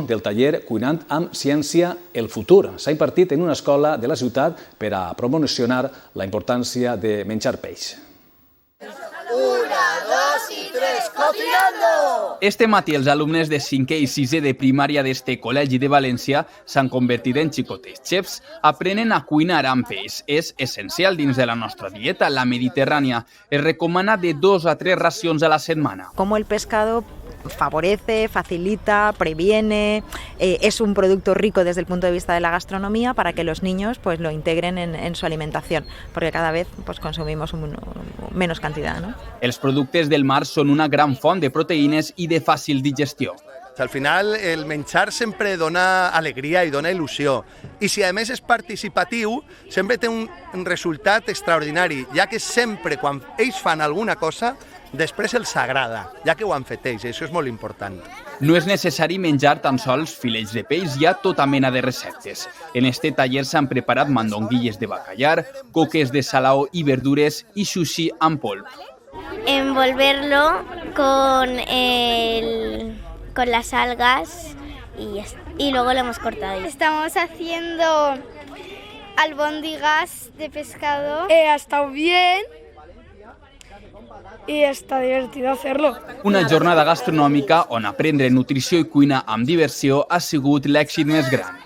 del taller Cuinant amb Ciència el Futur. S'ha impartit en una escola de la ciutat per a promocionar la importància de menjar peix. 1, 2 y 3, cocinando! Este matí els alumnes de 5è i 6è de primària d'este col·legi de València s'han convertit en xicotes xefs. Aprenen a cuinar amb peix. És essencial dins de la nostra dieta, la mediterrània. Es recomana de 2 a 3 racions a la setmana. Como el pescado favorece, facilita, previene, es un producto rico desde el punto de vista de la gastronomía para que los niños pues lo integren en su alimentación, porque cada vez pues consumimos menos cantidad, ¿no? Els productes del mar són una gran font de proteïnes i de fàcil digestió. Al final el menjar sempre dona alegria i dona il·lusió i si a més és participatiu sempre té un resultat extraordinari, ja que sempre quan ells fan alguna cosa després els agrada, ja que ho han fet ells, i això és molt important. No és necessari menjar tan sols filets de peix, hi ha tota mena de receptes. En este taller s'han preparat mandonguilles de bacallar, coques de salao i verdures i sushi amb polp. Envolverlo con las algas y luego lo hemos cortado. Estamos haciendo albóndigas de pescado. Ha estado bien i està divertido hacerlo. Una jornada gastronòmica on aprendre nutrició i cuina amb diversió ha sigut l'èxit més gran.